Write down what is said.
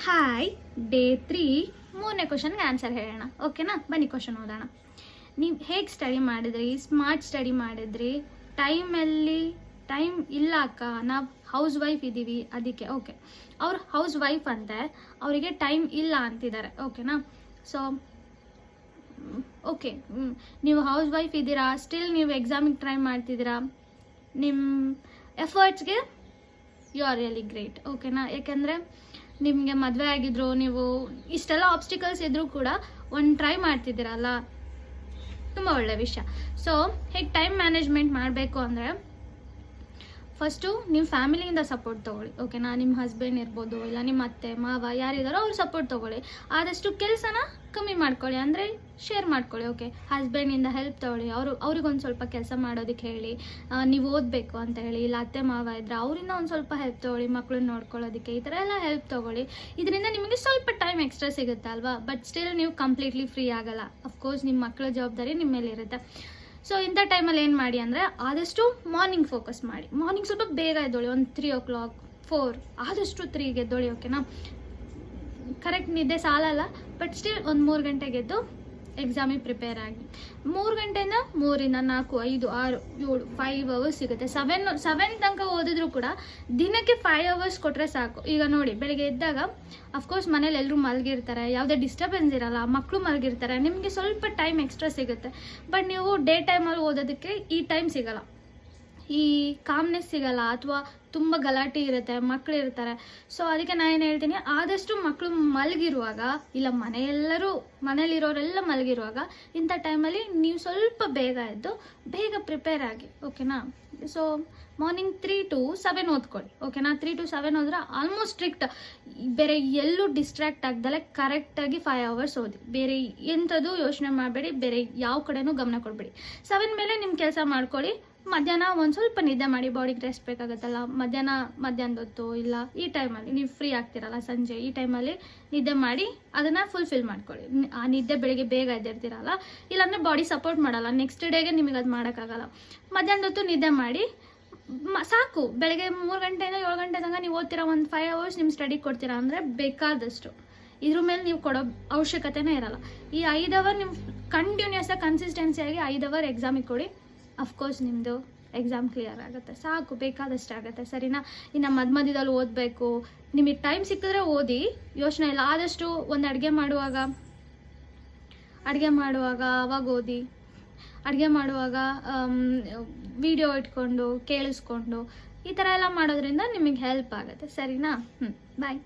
Hi, day 3 ಮೂರನೇ ಕ್ವಶನ್ಗೆ answer ಹೇಳೋಣ. ಓಕೆನಾ? ಬನ್ನಿ ಕ್ವಶನ್ ಓದೋಣ. ನೀವು ಹೇಗೆ ಸ್ಟಡಿ ಮಾಡಿದ್ರಿ? ಸ್ಮಾರ್ಟ್ ಸ್ಟಡಿ ಮಾಡಿದ್ರಿ? ಟೈಮ್ ಇಲ್ಲ ಅಕ್ಕ, ನಾವು ಹೌಸ್ ವೈಫ್ ಇದ್ದೀವಿ ಅದಕ್ಕೆ. ಓಕೆ, ಅವ್ರು ಹೌಸ್ ವೈಫ್ ಅಂತೆ, ಅವರಿಗೆ ಟೈಮ್ ಇಲ್ಲ ಅಂತಿದ್ದಾರೆ. ಓಕೆನಾ? ಸೊ ಓಕೆ, ನೀವು ಹೌಸ್ ವೈಫ್ ಇದ್ದೀರಾ, ಸ್ಟಿಲ್ ನೀವು ಎಕ್ಸಾಮಿಗೆ ಟ್ರೈ ಮಾಡ್ತಿದ್ದೀರಾ, ನಿಮ್ಮ ಎಫರ್ಟ್ಸ್ಗೆ ಯು ಆರ್ ರಿಯಲಿ ಗ್ರೇಟ್. ಓಕೆನಾ? ಯಾಕೆಂದರೆ ನಿಮಗೆ ಮದುವೆ ಆಗಿದ್ರು, ನೀವು ಇಷ್ಟೆಲ್ಲ ಆಬ್ಸ್ಟಿಕಲ್ಸ್ ಇದ್ರೂ ಕೂಡ ಒಂದು ಟ್ರೈ ಮಾಡ್ತಿದ್ದೀರಲ್ಲ, ತುಂಬ ಒಳ್ಳೆ ವಿಷಯ. ಸೊ ಹೇಗೆ ಟೈಮ್ ಮ್ಯಾನೇಜ್ಮೆಂಟ್ ಮಾಡಬೇಕು ಅಂದರೆ, ಫಸ್ಟು ನಿಮ್ಮ ಫ್ಯಾಮಿಲಿಯಿಂದ ಸಪೋರ್ಟ್ ತೊಗೊಳ್ಳಿ. ಓಕೆನಾ? ನಿಮ್ಮ ಹಸ್ಬೆಂಡ್ ಇರ್ಬೋದು, ಇಲ್ಲ ನಿಮ್ಮ ಅತ್ತೆ ಮಾವ ಯಾರಿದ್ದಾರೋ ಅವ್ರು ಸಪೋರ್ಟ್ ತೊಗೊಳ್ಳಿ. ಆದಷ್ಟು ಕೆಲಸನ ಕಮ್ಮಿ ಮಾಡ್ಕೊಳ್ಳಿ, ಅಂದರೆ ಶೇರ್ ಮಾಡ್ಕೊಳ್ಳಿ. ಓಕೆ, ಹಸ್ಬೆಂಡಿಂದ ಹೆಲ್ಪ್ ತೊಗೊಳ್ಳಿ, ಅವ್ರಿಗೊಂದು ಸ್ವಲ್ಪ ಕೆಲಸ ಮಾಡೋದಕ್ಕೆ ಹೇಳಿ. ನೀವು ಓದಬೇಕು ಅಂತ ಹೇಳಿ, ಇಲ್ಲ ಅತ್ತೆ ಮಾವ ಇದ್ದರೆ ಅವರಿಂದ ಒಂದು ಸ್ವಲ್ಪ ಹೆಲ್ಪ್ ತೊಗೊಳ್ಳಿ, ಮಕ್ಕಳನ್ನ ನೋಡ್ಕೊಳ್ಳೋದಕ್ಕೆ. ಈ ಥರ ಎಲ್ಲ ಹೆಲ್ಪ್ ತೊಗೊಳ್ಳಿ. ಇದರಿಂದ ನಿಮಗೆ ಸ್ವಲ್ಪ ಟೈಮ್ ಎಕ್ಸ್ಟ್ರಾ ಸಿಗುತ್ತೆ ಅಲ್ವಾ? ಬಟ್ ಸ್ಟಿಲ್ ನೀವು ಕಂಪ್ಲೀಟ್ಲಿ ಫ್ರೀ ಆಗಲ್ಲ. ಅಫ್ಕೋರ್ಸ್ ನಿಮ್ಮ ಮಕ್ಕಳ ಜವಾಬ್ದಾರಿ ನಿಮ್ಮ ಮೇಲೆ ಇರುತ್ತೆ. ಸೊ ಇಂಥ ಟೈಮಲ್ಲಿ ಏನು ಮಾಡಿ ಅಂದರೆ, ಆದಷ್ಟು ಮಾರ್ನಿಂಗ್ ಫೋಕಸ್ ಮಾಡಿ. ಮಾರ್ನಿಂಗ್ ಸ್ವಲ್ಪ ಬೇಗ ಎದ್ದೋಳಿ, ಒಂದು 3 o'clock 4, ಆದಷ್ಟು 3ಗೆ ಎದ್ದೋಳಿ. ಓಕೆನಾ? ಕರೆಕ್ಟ್ ನಿದ್ದೆ ಸಾಲಲ್ಲ, ಬಟ್ ಸ್ಟಿಲ್ ಒಂದು 3 ಗಂಟೆಗೆ ಎದ್ದು ಎಕ್ಸಾಮಿಗೆ ಪ್ರಿಪೇರ್ ಆಗಿ. 3 ಗಂಟೆಯಿಂದ 3ರಿಂದ 4, 5, 6, 7, 5 hours ಸಿಗುತ್ತೆ. 7 ತನಕ ಓದಿದ್ರು ಕೂಡ ದಿನಕ್ಕೆ 5 hours ಕೊಟ್ಟರೆ ಸಾಕು. ಈಗ ನೋಡಿ, ಬೆಳಿಗ್ಗೆ ಎದ್ದಾಗ ಅಫ್ಕೋರ್ಸ್ ಮನೇಲಿ ಎಲ್ಲರೂ ಮಲಗಿರ್ತಾರೆ, ಯಾವುದೇ ಡಿಸ್ಟರ್ಬೆನ್ಸ್ ಇರಲ್ಲ, ಮಕ್ಕಳು ಮಲಗಿರ್ತಾರೆ, ನಿಮಗೆ ಸ್ವಲ್ಪ ಟೈಮ್ ಎಕ್ಸ್ಟ್ರಾ ಸಿಗುತ್ತೆ. ಬಟ್ ನೀವು ಡೇ ಟೈಮಲ್ಲಿ ಓದೋದಕ್ಕೆ ಈ ಟೈಮ್ ಸಿಗಲ್ಲ, ಈ ಕಾಮ್ನೆಸ್ ಸಿಗಲ್ಲ, ಅಥವಾ ತುಂಬ ಗಲಾಟೆ ಇರುತ್ತೆ, ಮಕ್ಕಳು ಇರ್ತಾರೆ. ಸೊ ಅದಕ್ಕೆ ನಾನು ಏನು ಹೇಳ್ತೀನಿ, ಆದಷ್ಟು ಮಕ್ಕಳು ಮಲಗಿರುವಾಗ, ಇಲ್ಲ ಮನೇಲಿರೋರೆಲ್ಲ ಮಲಗಿರುವಾಗ, ಇಂಥ ಟೈಮಲ್ಲಿ ನೀವು ಸ್ವಲ್ಪ ಬೇಗ ಎದ್ದು ಬೇಗ ಪ್ರಿಪೇರ್ ಆಗಿ. ಓಕೆನಾ? ಸೊ ಮಾರ್ನಿಂಗ್ 3 to 7 ಓದ್ಕೊಳ್ಳಿ. ಓಕೆನಾ? 3 to 7 ಹೋದ್ರೆ ಆಲ್ಮೋಸ್ಟ್ ಸ್ಟ್ರಿಕ್ಟ್, ಬೇರೆ ಎಲ್ಲೂ ಡಿಸ್ಟ್ರಾಕ್ಟ್ ಆಗ್ದಲೆ ಕರೆಕ್ಟಾಗಿ 5 hours ಓದಿ. ಬೇರೆ ಎಂಥದ್ದು ಯೋಚನೆ ಮಾಡಬೇಡಿ, ಬೇರೆ ಯಾವ ಕಡೆನೂ ಗಮನ ಕೊಡಬೇಡಿ. 7 ಮೇಲೆ ನಿಮ್ಮ ಕೆಲಸ ಮಾಡ್ಕೊಳ್ಳಿ. ಮಧ್ಯಾಹ್ನ ಒಂದು ಸ್ವಲ್ಪ ನಿದ್ದೆ ಮಾಡಿ, ಬಾಡಿಗೆ ರೆಸ್ಟ್ ಬೇಕಾಗುತ್ತಲ್ಲ, ಮಧ್ಯಾಹ್ನದ ಹೊತ್ತು ಇಲ್ಲ ಈ ಟೈಮಲ್ಲಿ ನೀವು ಫ್ರೀ ಆಗ್ತಿರಲ್ಲ, ಸಂಜೆ ಈ ಟೈಮಲ್ಲಿ ನಿದ್ದೆ ಮಾಡಿ ಅದನ್ನು ಫುಲ್ಫಿಲ್ ಮಾಡ್ಕೊಳ್ಳಿ. ಆ ನಿದ್ದೆ ಬೆಳಿಗ್ಗೆ ಬೇಗ ಎದ್ದಿರ್ತೀರಲ್ಲ, ಇಲ್ಲಾಂದರೆ ಬಾಡಿ ಸಪೋರ್ಟ್ ಮಾಡಲ್ಲ, ನೆಕ್ಸ್ಟ್ ಡೇಗೆ ನಿಮಗೆ ಅದು ಮಾಡೋಕ್ಕಾಗಲ್ಲ. ಮಧ್ಯಾಹ್ನದ ಹೊತ್ತು ನಿದ್ದೆ ಮಾಡಿ ಸಾಕು. ಬೆಳಗ್ಗೆ 3 ಗಂಟೆಯಿಂದ 7 ಗಂಟೆ ತನಕ ನೀವು ಓದ್ತೀರಾ, ಒಂದು 5 hours ನಿಮ್ಮ ಸ್ಟಡಿ ಕೊಡ್ತೀರಾ ಅಂದರೆ ಬೇಕಾದಷ್ಟು. ಇದ್ರ ಮೇಲೆ ನೀವು ಕೊಡೋ ಅವಶ್ಯಕತೆನೇ ಇರಲ್ಲ. ಈ 5 hour ನೀವು ಕಂಟಿನ್ಯೂಸ್ ಆಗಿ ಕನ್ಸಿಸ್ಟೆನ್ಸಿಯಾಗಿ 5 hour ಎಕ್ಸಾಮಿಗೆ ಕೊಡಿ. ಅಫ್ಕೋರ್ಸ್ ನಿಮ್ಮದು ಎಕ್ಸಾಮ್ ಕ್ಲಿಯರ್ ಆಗುತ್ತೆ, ಸಾಕು, ಬೇಕಾದಷ್ಟು ಆಗುತ್ತೆ. ಸರಿನಾ? ಇನ್ನು ಮಧ್ಯದಲ್ಲಿ ಓದಬೇಕು, ನಿಮಗೆ ಟೈಮ್ ಸಿಕ್ಕಿದ್ರೆ ಓದಿ, ಯೋಚನೆ ಇಲ್ಲ. ಆದಷ್ಟು ಒಂದು ಅಡುಗೆ ಮಾಡುವಾಗ ಅವಾಗ ಓದಿ. ಅಡುಗೆ ಮಾಡುವಾಗ ವಿಡಿಯೋ ಇಟ್ಕೊಂಡು ಕೇಳಿಸ್ಕೊಂಡು ಈ ಥರ ಎಲ್ಲ ಮಾಡೋದ್ರಿಂದ ನಿಮಗೆ ಹೆಲ್ಪ್ ಆಗುತ್ತೆ. ಸರಿನಾ? ಬಾಯ್.